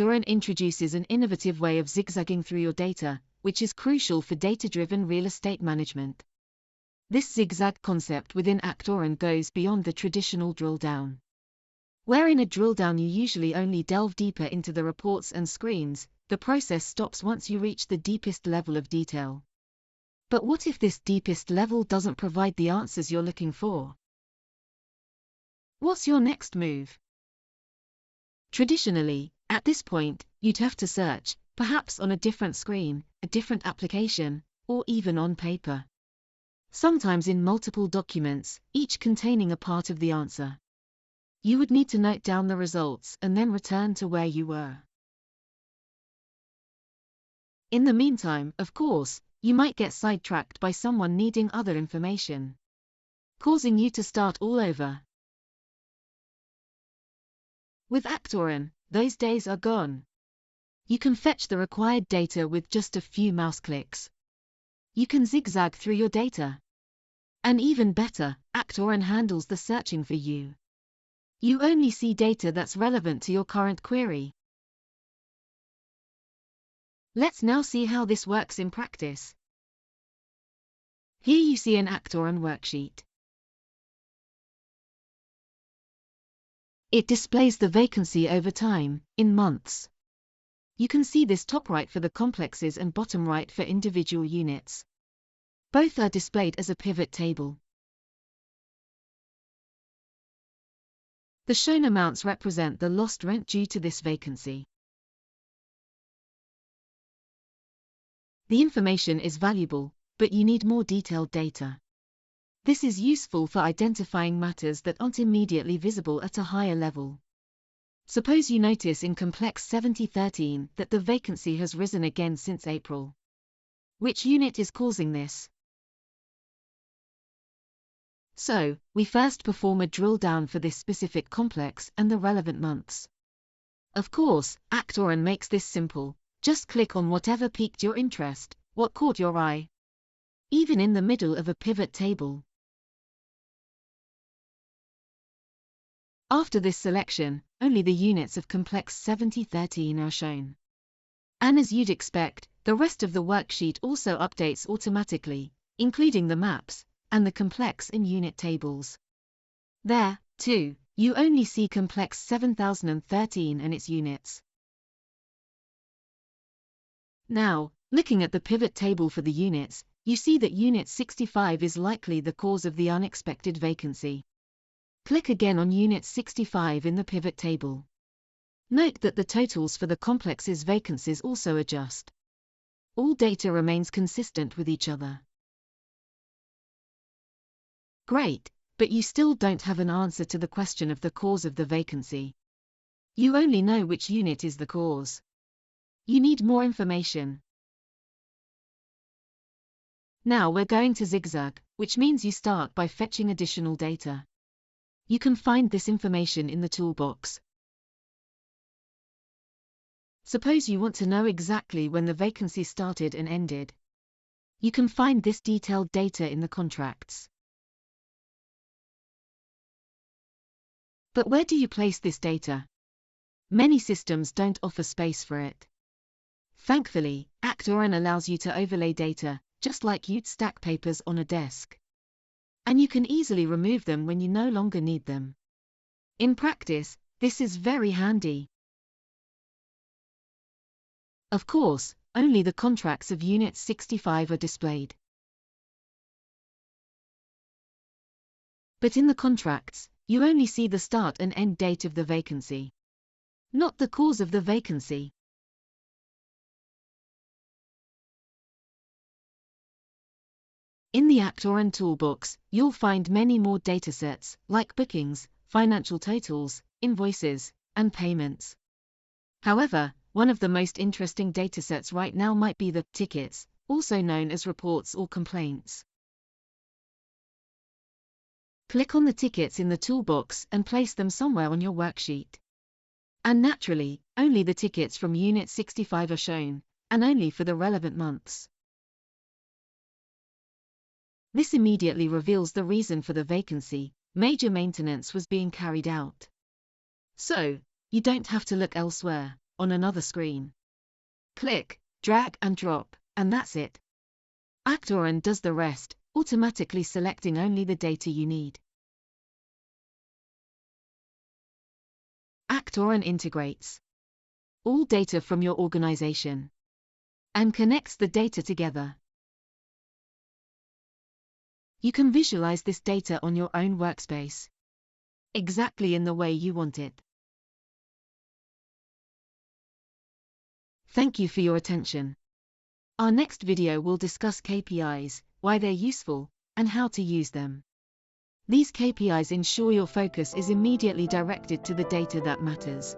Actoren introduces an innovative way of zigzagging through your data, which is crucial for data-driven real estate management. This zigzag concept within Actoren goes beyond the traditional drill down. Where in a drill down you usually only delve deeper into the reports and screens, the process stops once you reach the deepest level of detail. But what if this deepest level doesn't provide the answers you're looking for? What's your next move? Traditionally, at this point, you'd have to search, perhaps on a different screen, a different application, or even on paper. Sometimes in multiple documents, each containing a part of the answer. You would need to note down the results and then return to where you were. In the meantime, of course, you might get sidetracked by someone needing other information, causing you to start all over. With Actoren, those days are gone. You can fetch the required data with just a few mouse clicks. You can zigzag through your data. And even better, Actoren handles the searching for you. You only see data that's relevant to your current query. Let's now see how this works in practice. Here you see an Actoren worksheet. It displays the vacancy over time, in months. You can see this top right for the complexes and bottom right for individual units. Both are displayed as a pivot table. The shown amounts represent the lost rent due to this vacancy. The information is valuable, but you need more detailed data. This is useful for identifying matters that aren't immediately visible at a higher level. Suppose you notice in Complex 7013 that the vacancy has risen again since April. Which unit is causing this? So, we first perform a drill down for this specific complex and the relevant months. Of course, Actoren makes this simple. Just click on whatever piqued your interest, what caught your eye. Even in the middle of a pivot table. After this selection, only the units of Complex 7013 are shown. And as you'd expect, the rest of the worksheet also updates automatically, including the maps, and the complex and unit tables. There, too, you only see Complex 7013 and its units. Now, looking at the pivot table for the units, you see that Unit 65 is likely the cause of the unexpected vacancy. Click again on Unit 65 in the pivot table. Note that the totals for the complex's vacancies also adjust. All data remains consistent with each other. Great, but you still don't have an answer to the question of the cause of the vacancy. You only know which unit is the cause. You need more information. Now we're going to zigzag, which means you start by fetching additional data. You can find this information in the toolbox. Suppose you want to know exactly when the vacancy started and ended. You can find this detailed data in the contracts. But where do you place this data? Many systems don't offer space for it. Thankfully, Actoren allows you to overlay data, just like you'd stack papers on a desk. And you can easily remove them when you no longer need them. In practice, this is very handy. Of course, only the contracts of Unit 65 are displayed. But in the contracts, you only see the start and end date of the vacancy, not the cause of the vacancy. In the Actoren toolbox, you'll find many more datasets, like bookings, financial totals, invoices, and payments. However, one of the most interesting datasets right now might be the tickets, also known as reports or complaints. Click on the tickets in the toolbox and place them somewhere on your worksheet. And naturally, only the tickets from Unit 65 are shown, and only for the relevant months. This immediately reveals the reason for the vacancy. Major maintenance was being carried out. So, you don't have to look elsewhere. on another screen. Click, drag and drop, and that's it. Actoren does the rest, automatically selecting only the data you need. Actoren integrates all data from your organization and connects the data together. You can visualize this data on your own workspace, exactly in the way you want it. Thank you for your attention. Our next video will discuss KPIs, why they're useful, and how to use them. These KPIs ensure your focus is immediately directed to the data that matters.